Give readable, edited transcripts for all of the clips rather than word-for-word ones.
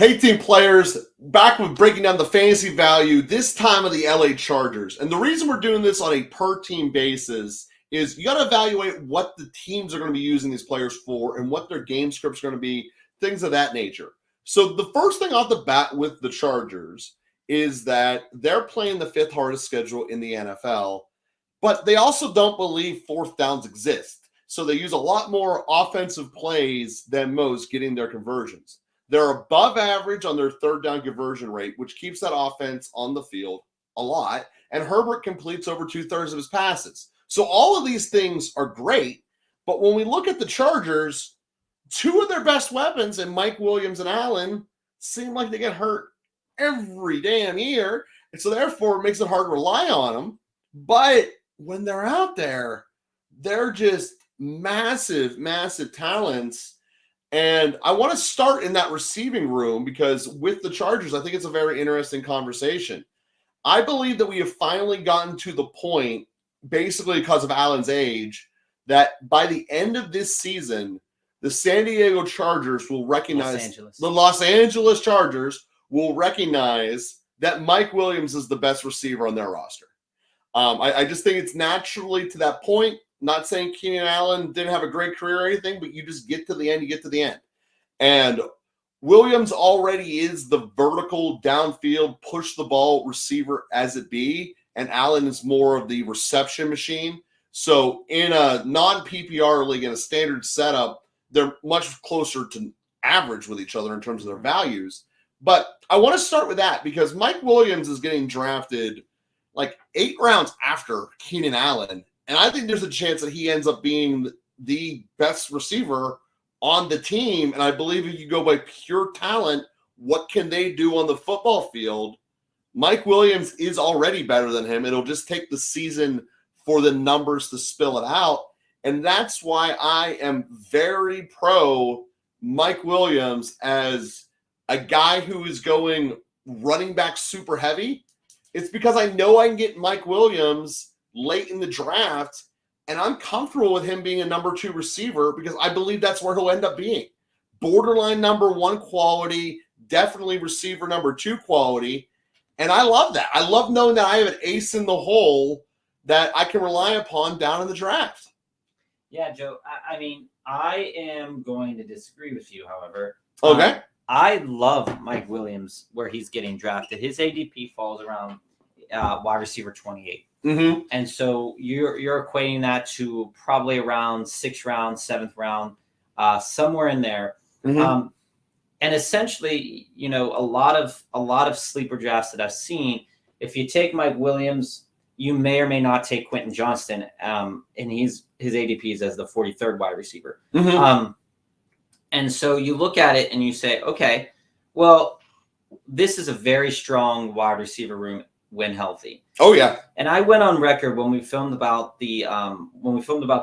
Hey, team players, back with breaking down the fantasy value, this time of the LA Chargers. And the reason we're doing this on a per-team basis is you got to evaluate what the teams are going to be using these players for and what their game scripts are going to be, things of that nature. So the first thing off the bat with the Chargers is that they're playing the fifth hardest schedule in the NFL, but they also don't believe fourth downs exist. So they use a lot more offensive plays than most getting their conversions. They're above average on their third down conversion rate, which keeps that offense on the field a lot. And Herbert completes over 2/3 of his passes. So all of these things are great. But when we look at the Chargers, two of their best weapons in Mike Williams and Allen seem like they get hurt every damn year. And so therefore it makes it hard to rely on them. But when they're out there, they're just massive, massive talents. And I want to start in that receiving room because with the Chargers, I think it's a very interesting conversation. I believe that we have finally gotten to the point, basically because of Allen's age, that by the end of this season, the San Diego Chargers will recognize, the Los Angeles Chargers will recognize that Mike Williams is the best receiver on their roster. I just think it's naturally to that point. Not saying Keenan Allen didn't have a great career or anything, but you just get to the end, you get to the end. And Williams already is the vertical downfield, push the ball receiver as it be, and Allen is more of the reception machine. So in a non-PPR league, in a standard setup, they're much closer to average with each other in terms of their values. But I want to start with that because Mike Williams is getting drafted like 8 rounds after Keenan Allen. And I think there's a chance that he ends up being the best receiver on the team. And I believe if you go by pure talent, what can they do on the football field? Mike Williams is already better than him. It'll just take the season for the numbers to spill it out. And that's why I am very pro Mike Williams as a guy who is going running back super heavy. It's because I know I can get Mike Williams late in the draft, and I'm comfortable with him being a number 2 receiver because I believe that's where he'll end up being. Borderline number 1 quality, definitely receiver number 2 quality, and I love that. I love knowing that I have an ace in the hole that I can rely upon down in the draft. Yeah, Joe, I mean, I am going to disagree with you, however. Okay. I love Mike Williams where he's getting drafted. His ADP falls around wide receiver 28. Mm-hmm. And so you're equating that to probably around 6th round, 7th round, somewhere in there. Mm-hmm. And essentially, you know, a lot of sleeper drafts that I've seen, if you take Mike Williams, you may or may not take Quentin Johnston, and his ADP is as the 43rd wide receiver. Mm-hmm. And so you look at it and you say, okay, well, this is a very strong wide receiver room when healthy. Oh yeah. And I went on record when we filmed about the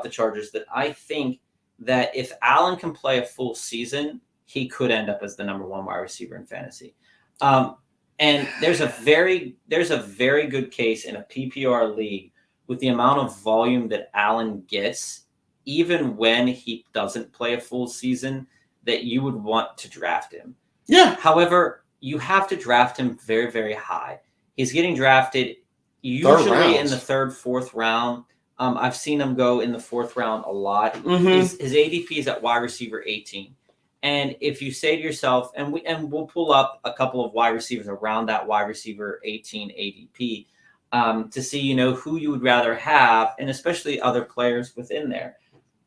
Chargers that I think that if Allen can play a full season, he could end up as the number 1 wide receiver in fantasy. And there's a very good case in a PPR league with the amount of volume that Allen gets, even when he doesn't play a full season, that you would want to draft him. Yeah. However, you have to draft him very, very high. He's getting drafted usually in the 3rd, 4th round. I've seen him go in the 4th round a lot. Mm-hmm. His ADP is at wide receiver 18. And if you say to yourself, and we'll pull up a couple of wide receivers around that wide receiver 18 ADP to see, you know, who you would rather have, and especially other players within there.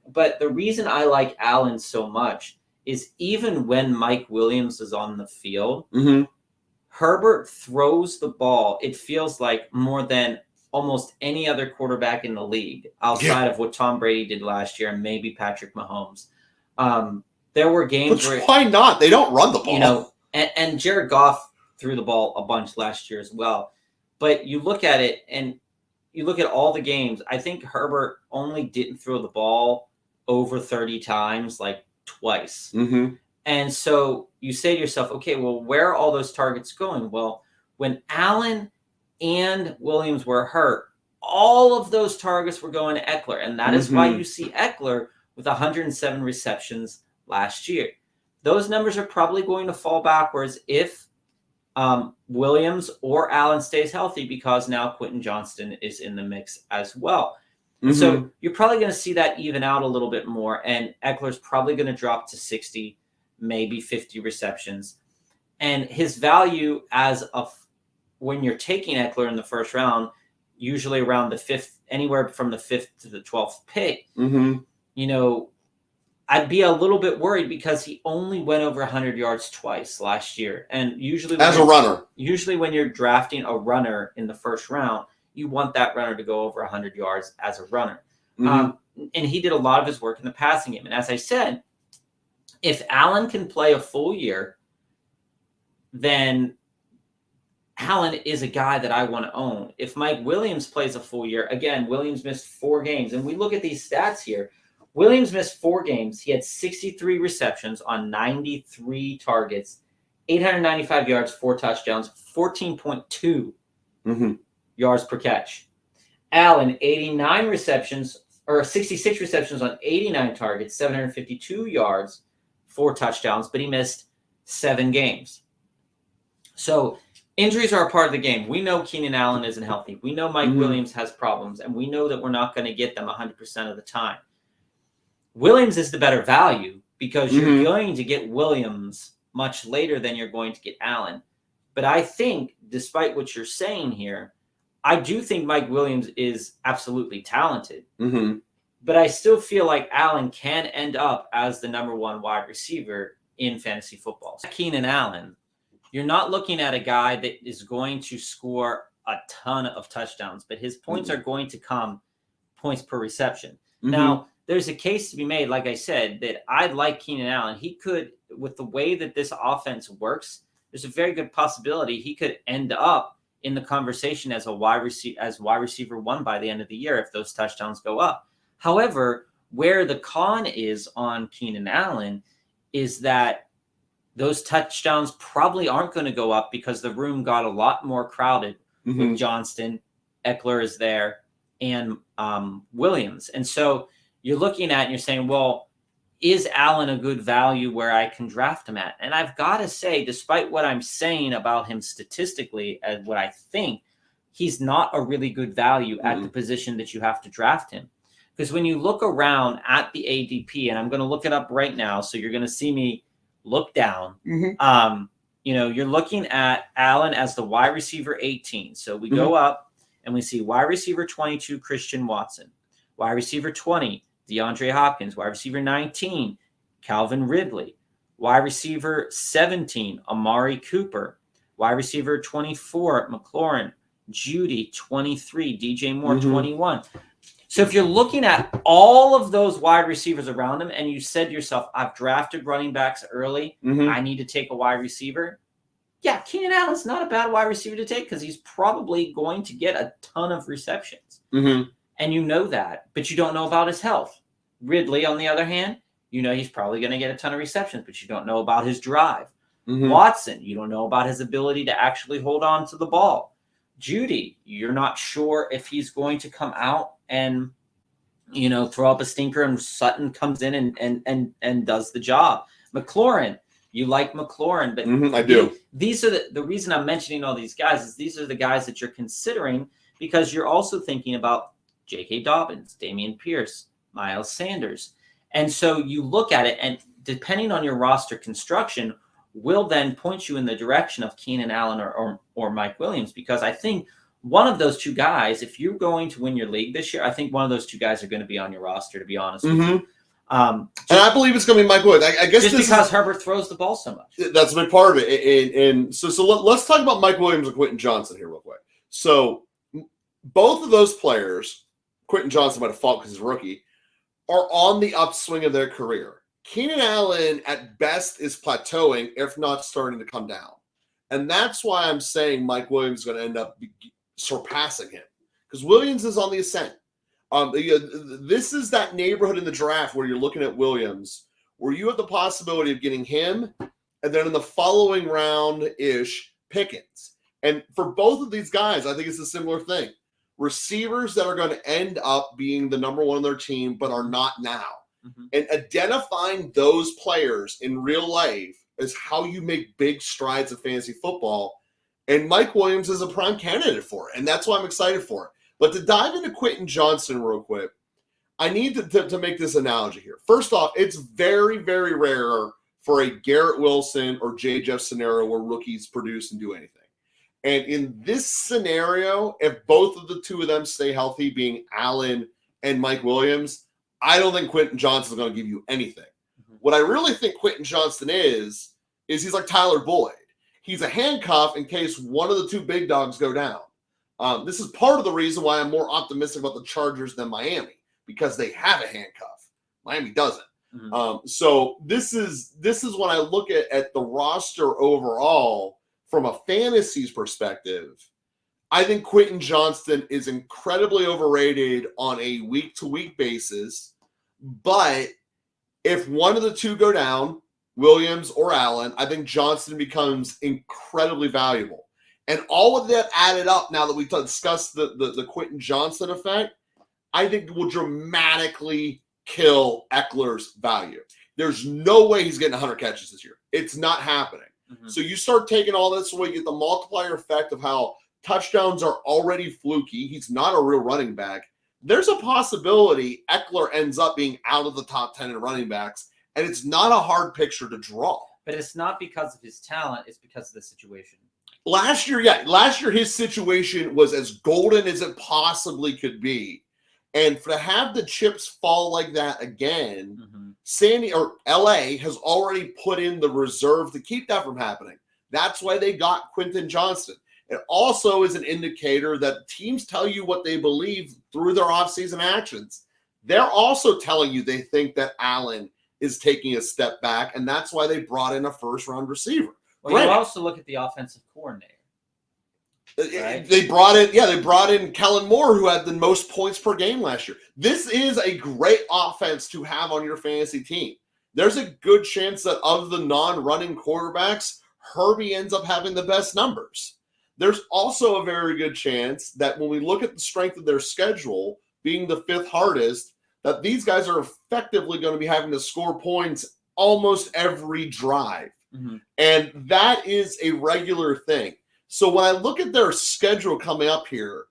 But the reason I like Allen so much is even when Mike Williams is on the field, mm-hmm. Herbert throws the ball, it feels like, more than almost any other quarterback in the league outside of what Tom Brady did last year and maybe Patrick Mahomes. There were games where... Why not? They don't run the ball. You know, and Jared Goff threw the ball a bunch last year as well. But you look at it and you look at all the games, I think Herbert only didn't throw the ball over 30 times, like twice. Mm-hmm. And so you say to yourself, okay, well, where are all those targets going? Well, when Allen and Williams were hurt, all of those targets were going to Eckler. And that is why you see Eckler with 107 receptions last year. those numbers are probably going to fall backwards if Williams or Allen stays healthy, because now Quentin Johnston is in the mix as well. And so you're probably going to see that even out a little bit more, and Eckler's probably going to drop to 60, maybe 50 receptions. And his value when you're taking Eckler in the first round, usually around the 5th, anywhere from the 5th to the 12th pick, you know, I'd be a little bit worried because he only went over 100 yards twice last year. And usually as a runner, usually when you're drafting a runner in the first round, you want that runner to go over 100 yards as a runner. And he did a lot of his work in the passing game. And as I said, if Allen can play a full year, then Allen is a guy that I want to own. If Mike Williams plays a full year, again, Williams missed 4 games. And we look at these stats here. Williams missed 4 games. He had 63 receptions on 93 targets, 895 yards, 4 touchdowns, 14.2 yards per catch. Allen, 89 receptions, or 66 receptions on 89 targets, 752 yards, 4 touchdowns, but he missed 7 games. So injuries are a part of the game. We know Keenan Allen isn't healthy. We know Mike Williams has problems, and we know that we're not going to get them 100% of the time. Williams is the better value because you're going to get Williams much later than you're going to get Allen. But I think, despite what you're saying here, I do think Mike Williams is absolutely talented. But I still feel like Allen can end up as the number 1 wide receiver in fantasy football. Keenan Allen, you're not looking at a guy that is going to score a ton of touchdowns, but his points are going to come points per reception. Now, there's a case to be made, like I said, that I'd like Keenan Allen. He could, with the way that this offense works, there's a very good possibility he could end up in the conversation as wide receiver 1 by the end of the year if those touchdowns go up. However, where the con is on Keenan Allen is that those touchdowns probably aren't going to go up because the room got a lot more crowded with Johnston, Eckler is there, and Williams. And so you're looking at and you're saying, well, is Allen a good value where I can draft him at? And I've got to say, despite what I'm saying about him statistically and what I think, he's not a really good value at the position that you have to draft him. Because when you look around at the ADP, and I'm going to look it up right now, so you're going to see me look down. You're looking at Allen as the wide receiver 18. So we go up and we see wide receiver 22, Christian Watson. Wide receiver 20, DeAndre Hopkins. Wide receiver 19, Calvin Ridley. Wide receiver 17, Amari Cooper. Wide receiver 24, McLaurin. Judy, 23. DJ Moore, 21. So if you're looking at all of those wide receivers around him and you said to yourself, I've drafted running backs early, I need to take a wide receiver. Yeah, Keenan Allen's not a bad wide receiver to take because he's probably going to get a ton of receptions. And you know that, but you don't know about his health. Ridley, on the other hand, you know he's probably going to get a ton of receptions, but you don't know about his drive. Watson, you don't know about his ability to actually hold on to the ball. Judy, you're not sure if he's going to come out and, throw up a stinker and Sutton comes in and does the job. McLaurin, you like McLaurin, but I do. These are the reason I'm mentioning all these guys is these are the guys that you're considering because you're also thinking about J.K. Dobbins, Dameon Pierce, Miles Sanders. And so you look at it, and depending on your roster construction, will then point you in the direction of Keenan Allen or Mike Williams, because I think one of those 2 guys, if you're going to win your league this year, I think one of those 2 guys are going to be on your roster, to be honest with you. And I believe it's going to be Mike Williams. I guess just because Herbert throws the ball so much. That's a big part of it. And so let's talk about Mike Williams and Quentin Johnston here real quick. So both of those players, Quentin Johnston by default because he's a rookie, are on the upswing of their career. Keenan Allen, at best, is plateauing, if not starting to come down. And that's why I'm saying Mike Williams is going to end up surpassing him. Because Williams is on the ascent. This is that neighborhood in the draft where you're looking at Williams, where you have the possibility of getting him, and then in the following round-ish, Pickens. And for both of these guys, I think it's a similar thing. Receivers that are going to end up being the number 1 on their team, but are not now. And identifying those players in real life is how you make big strides in fantasy football. And Mike Williams is a prime candidate for it. And that's why I'm excited for it. But to dive into Quentin Johnston real quick, I need to make this analogy here. First off, it's very, very rare for a Garrett Wilson or J. Jeff scenario where rookies produce and do anything. And in this scenario, if both of the two of them stay healthy, being Allen and Mike Williams, I don't think Quentin Johnston is going to give you anything. What I really think Quentin Johnston is he's like Tyler Boyd. He's a handcuff in case one of the two big dogs go down. This is part of the reason why I'm more optimistic about the Chargers than Miami, because they have a handcuff. Miami doesn't. So this is when I look at the roster overall from a fantasies perspective. I think Quentin Johnston is incredibly overrated on a week-to-week basis, but if one of the two go down, Williams or Allen, I think Johnston becomes incredibly valuable. And all of that added up, now that we've discussed the Quentin Johnston effect, I think will dramatically kill Eckler's value. There's no way he's getting 100 catches this year. It's not happening. So you start taking all this away, you get the multiplier effect of how touchdowns are already fluky. He's not a real running back. There's a possibility Eckler ends up being out of the top 10 in running backs, and it's not a hard picture to draw. But it's not because of his talent. It's because of the situation. Last year, his situation was as golden as it possibly could be. And to have the chips fall like that again, Sandy or LA has already put in the reserve to keep that from happening. That's why they got Quentin Johnston. It also is an indicator that teams tell you what they believe through their offseason actions. They're also telling you they think that Allen is taking a step back, and that's why they brought in a first-round receiver. Well, you also look at the offensive coordinator. Right? They brought in Kellen Moore, who had the most points per game last year. This is a great offense to have on your fantasy team. There's a good chance that of the non-running quarterbacks, Herbie ends up having the best numbers. There's also a very good chance that when we look at the strength of their schedule, being the fifth hardest, that these guys are effectively going to be having to score points almost every drive. And that is a regular thing. So when I look at their schedule coming up here,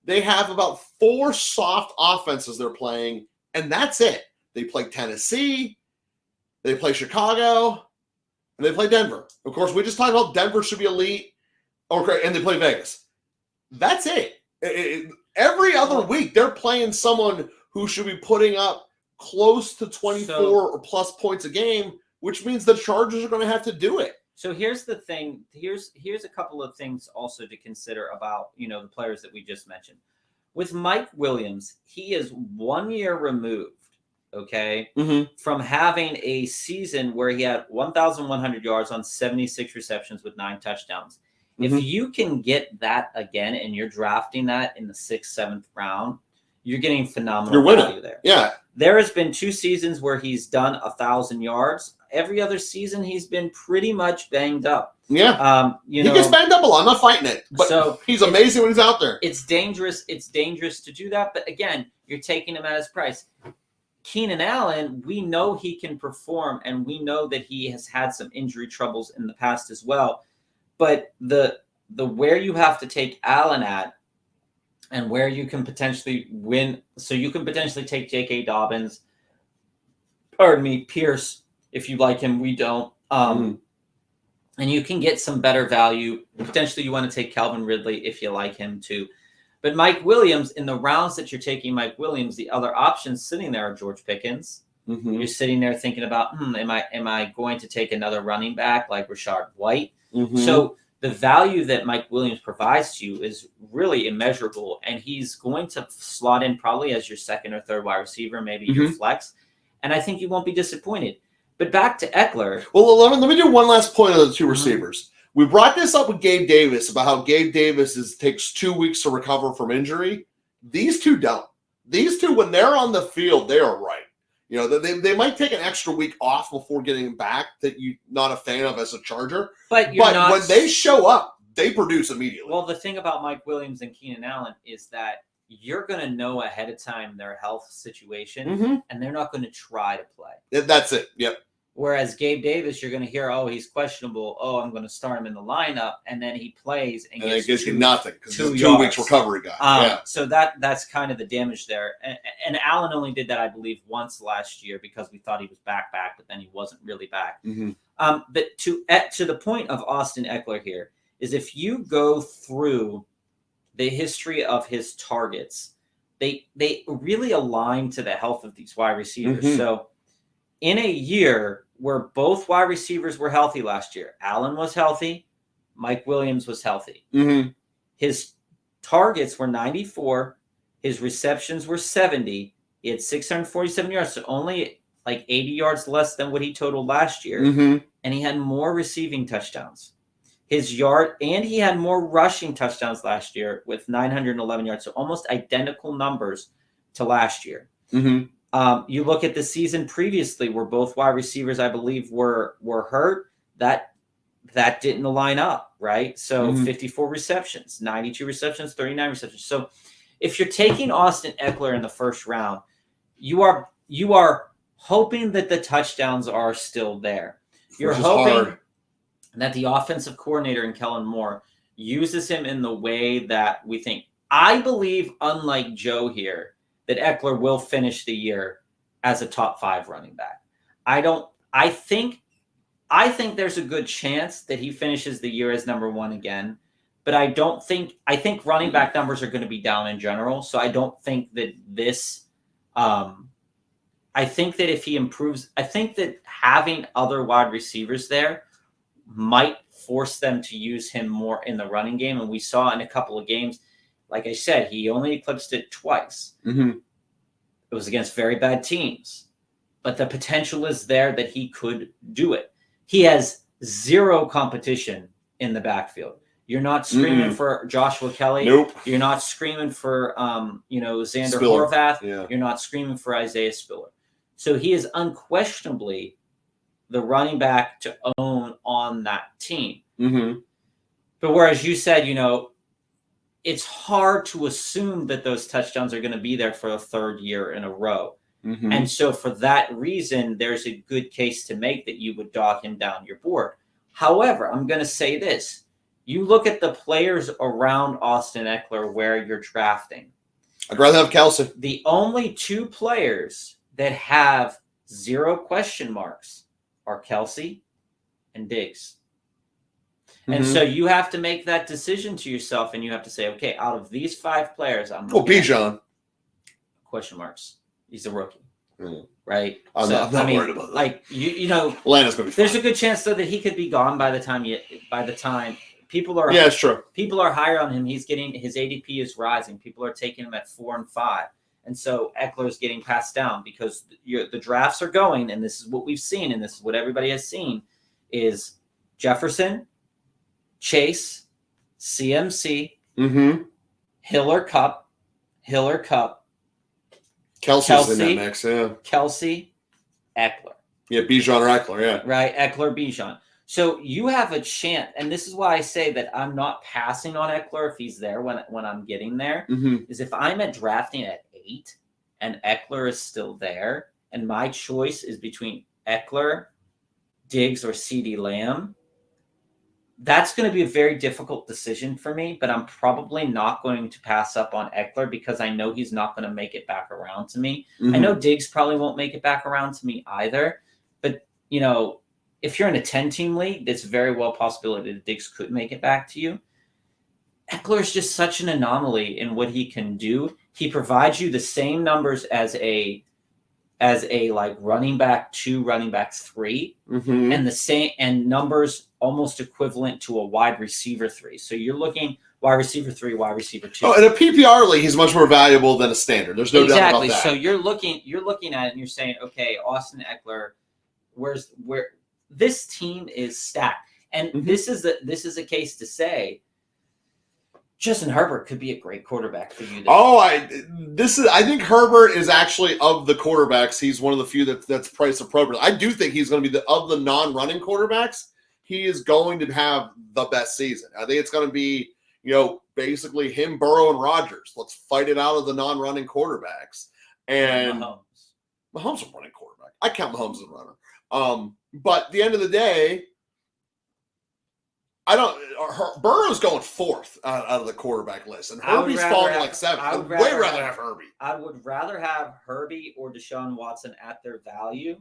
they have about 4 soft offenses they're playing, and that's it. They play Tennessee, they play Chicago, and they play Denver. Of course, we just talked about Denver should be elite, and they play Vegas. That's it. Every other week, they're playing someone who should be putting up close to 24 or plus points a game, which means the Chargers are going to have to do it. So here's the thing. Here's a couple of things also to consider about, the players that we just mentioned. With Mike Williams, he is 1 year removed, from having a season where he had 1,100 yards on 76 receptions with 9 touchdowns. If you can get that again and you're drafting that in the 6th, 7th round, you're getting phenomenal value there. Yeah. There has been 2 seasons where he's done 1,000 yards. Every other season, he's been pretty much banged up. Yeah. He gets banged up a lot. I'm not fighting it. But so he's amazing when he's out there. It's dangerous. It's dangerous to do that. But again, you're taking him at his price. Keenan Allen, we know he can perform, and we know that he has had some injury troubles in the past as well. But the where you have to take Allen at, and where you can potentially win, so you can potentially take J.K. Dobbins, Pierce, if you like him, we don't. And you can get some better value. Potentially you want to take Calvin Ridley if you like him too. But Mike Williams, in the rounds that you're taking Mike Williams, the other options sitting there are George Pickens. You're sitting there thinking about, am I going to take another running back like Rashard White? So the value that Mike Williams provides to you is really immeasurable, and he's going to slot in probably as your 2nd or 3rd wide receiver, maybe your flex, and I think you won't be disappointed. But back to Eckler. Well, let me do one last point on the 2 receivers. We brought this up with Gabe Davis about how Gabe Davis takes 2 weeks to recover from injury. These 2 don't. These 2, when they're on the field, they are right. They might take an extra week off before getting back that you're not a fan of as a Charger. But when they show up, they produce immediately. Well, the thing about Mike Williams and Keenan Allen is that you're going to know ahead of time their health situation, Mm-hmm. and they're not going to try to play. That's it. Yep. Whereas Gabe Davis, you're going to hear, oh, he's questionable. Oh, I'm going to start him in the lineup, and then he plays and it gets gives you nothing because he's a 2 yards. weeks recovery guy. Yeah. So that's kind of the damage there. And Allen only did that, I believe, once last year because we thought he was back, but then he wasn't really back. Mm-hmm. But to the point of Austin Eckler here is if you go through the history of his targets, they really align to the health of these wide receivers. Mm-hmm. So in a year where both wide receivers were healthy last year, Allen was healthy, Mike Williams was healthy. Mm-hmm. His targets were 94, his receptions were 70, he had 647 yards, so only like 80 yards less than what he totaled last year, Mm-hmm. and he had more receiving touchdowns. He had more rushing touchdowns last year with 911 yards, so almost identical numbers to last year. Mm-hmm. You look at the season previously where both wide receivers, I believe, were hurt. That didn't line up, right? So 54 receptions, 92 receptions, 39 receptions. So if you're taking Austin Eckler in the first round, you are hoping that the touchdowns are still there. You're hoping that the offensive coordinator in Kellen Moore uses him in the way that we think. I believe, unlike Joe here, that Eckler will finish the year as a top 5 running back. I think there's a good chance that he finishes the year as number 1 again, but I think running back numbers are going to be down in general. So I don't think that I think that if he improves, I think that having other wide receivers there might force them to use him more in the running game. And we saw in a couple of games, like I said, he only eclipsed it twice. Mm-hmm. It was against very bad teams, but the potential is there that he could do it. He has zero competition in the backfield. You're not screaming for Joshua Kelly. Nope. You're not screaming for Xander Spiller. Horvath. Yeah. You're not screaming for Isaiah Spiller. So he is unquestionably the running back to own on that team. Mm-hmm. But whereas you said, it's hard to assume that those touchdowns are going to be there for a third year in a row. Mm-hmm. And so for that reason, there's a good case to make that you would dog him down your board. However, I'm going to say this. You look at the players around Austin Eckler where you're drafting. I'd rather have Kelsey. The only 2 players that have 0 question marks are Kelsey and Diggs. And so you have to make that decision to yourself, and you have to say, okay, out of these 5 players, I'm Bijan. Question marks. He's a rookie, I'm right? not worried about that. Like Atlanta's gonna be fine. There's a good chance though that he could be gone by the time people are. Yeah, it's true. People are higher on him. He's getting his ADP is rising. People are taking him at 4 and 5, and so Eckler's getting passed down because the drafts are going, and this is what we've seen, and this is what everybody has seen, is Jefferson, Chase, CMC, Hiller Cup, Kelsey's in that mix, yeah. Kelsey, Eckler. Yeah, Bijan or Eckler, yeah. Right, Eckler, Bijan. So you have a chance, and this is why I say that I'm not passing on Eckler if he's there when I'm getting there, is if I'm at drafting at 8 and Eckler is still there, and my choice is between Eckler, Diggs, or CeeDee Lamb, that's going to be a very difficult decision for me, but I'm probably not going to pass up on Eckler because I know he's not going to make it back around to me. I know Diggs probably won't make it back around to me either, but, if you're in a 10-team league, it's very well possibility that Diggs could make it back to you. Eckler is just such an anomaly in what he can do. He provides you the same numbers as a like running back 2, running back 3, and the same and numbers almost equivalent to a wide receiver 3. So you're looking wide receiver 3, wide receiver 2. Oh, in a PPR league, he's much more valuable than a standard. There's no doubt about that. So you're looking at it and you're saying, okay, Austin Eckler, where this team is stacked, and this is a case to say Justin Herbert could be a great quarterback for you. I think Herbert is actually, of the quarterbacks, he's one of the few that's priced appropriately. I do think he's going to be of the non-running quarterbacks, he is going to have the best season. I think it's going to be, basically him, Burrow, and Rodgers. Let's fight it out of the non-running quarterbacks. And Mahomes is a running quarterback. I count Mahomes as a runner. But at the end of the day, Burrow's going fourth out of the quarterback list, and Herbie's falling like seventh. I'd way rather have Herbie. I would rather have Herbie or Deshaun Watson at their value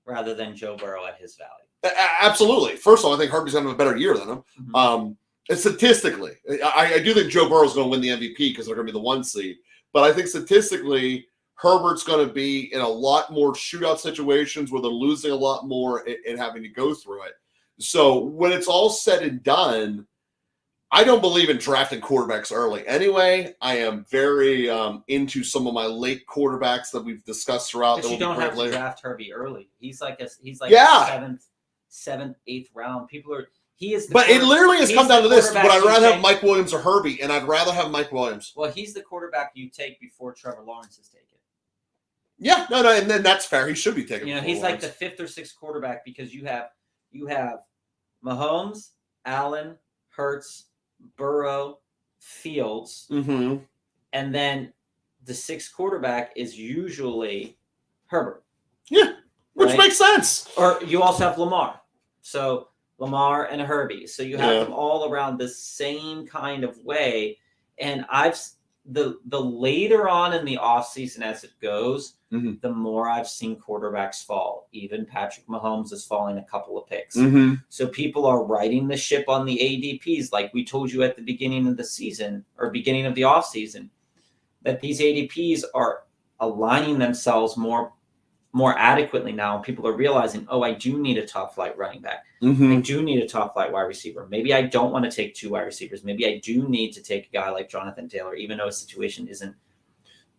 rather than Joe Burrow at his value. Absolutely. First of all, I think Herbie's going to have a better year than him. And statistically, I do think Joe Burrow's going to win the MVP because they're going to be the 1 seed. But I think statistically, Herbert's going to be in a lot more shootout situations where they're losing a lot more and having to go through it. So when it's all said and done, I don't believe in drafting quarterbacks early. Anyway, I am very into some of my late quarterbacks that we've discussed throughout. But you don't have to draft Herbie early. He's like seventh, eighth round. But it literally has come down to this. Would I rather have Mike Williams or Herbie? And I'd rather have Mike Williams. Well, he's the quarterback you take before Trevor Lawrence is taken. Yeah, no, and then that's fair. He should be taken. He's like the 5th or 6th quarterback because you have Mahomes, Allen, Hurts, Burrow, Fields, and then the 6th quarterback is usually Herbert. Yeah, which makes sense. Or you also have Lamar. So Lamar and Herbie. So you have them all around the same kind of way. And the later on in the offseason as it goes, the more I've seen quarterbacks fall. Even Patrick Mahomes is falling a couple of picks. So people are riding the ship on the ADPs, like we told you at the beginning of the season or beginning of the offseason, that these ADPs are aligning themselves more adequately now. People are realizing, I do need a top flight running back. I do need a top flight wide receiver. Maybe I don't want to take 2 wide receivers. Maybe I do need to take a guy like Jonathan Taylor, even though his situation isn't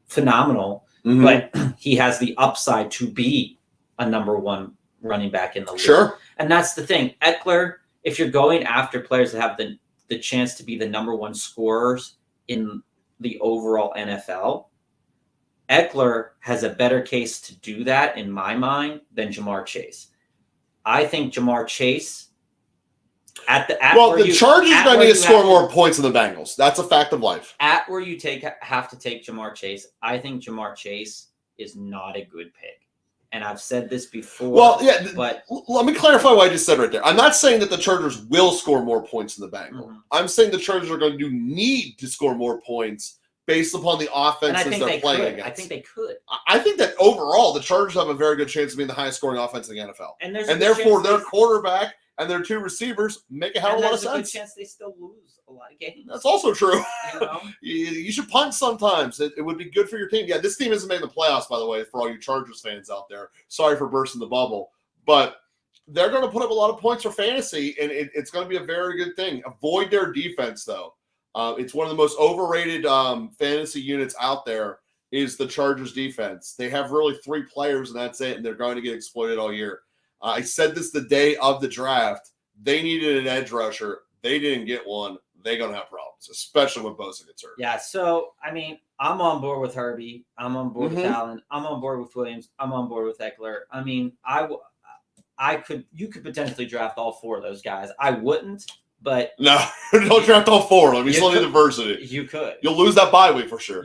phenomenal, but he has the upside to be a number 1 running back in the league. Sure. And that's the thing. Eckler, if you're going after players that have the chance to be the number 1 scorers in the overall NFL, Eckler has a better case to do that in my mind than Jamar Chase. I think Jamar Chase the Chargers are going to need to score more points than the Bengals. That's a fact of life. At where you have to take Jamar Chase, I think Jamar Chase is not a good pick. And I've said this before. Well, yeah, but let me clarify what I just said right there. I'm not saying that the Chargers will score more points than the Bengals. I'm saying the Chargers are going to need to score more points based upon the offenses they're playing against. I think they could. I think that overall, the Chargers have a very good chance of being the highest scoring offense in the NFL. And therefore, their quarterback and their 2 receivers make a hell of a lot of sense. There's a good chance they still lose a lot of games. That's also true. You should punt sometimes. It would be good for your team. Yeah, this team isn't making the playoffs, by the way, for all you Chargers fans out there. Sorry for bursting the bubble. But they're going to put up a lot of points for fantasy, and it's going to be a very good thing. Avoid their defense, though. It's one of the most overrated fantasy units out there is the Chargers defense. They have really 3 players, and that's it, and they're going to get exploited all year. I said this the day of the draft. They needed an edge rusher. They didn't get one. They're going to have problems, especially when Bosa gets hurt. Yeah, so, I'm on board with Herbie. I'm on board with Allen. I'm on board with Williams. I'm on board with Eckler. You could potentially draft all 4 of those guys. I wouldn't. But no, don't draft all 4 of them. You still need diversity. You could. You'll lose that bye week for sure.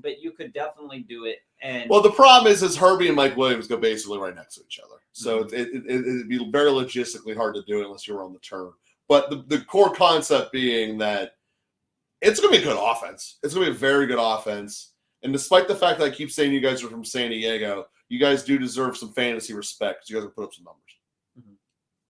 But you could definitely do it. And well, the problem is Herbie and Mike Williams go basically right next to each other. So it'd be very logistically hard to do it unless you were on the turn. But the core concept being that it's going to be a good offense. It's going to be a very good offense. And despite the fact that I keep saying you guys are from San Diego, you guys do deserve some fantasy respect because you guys have put up some numbers.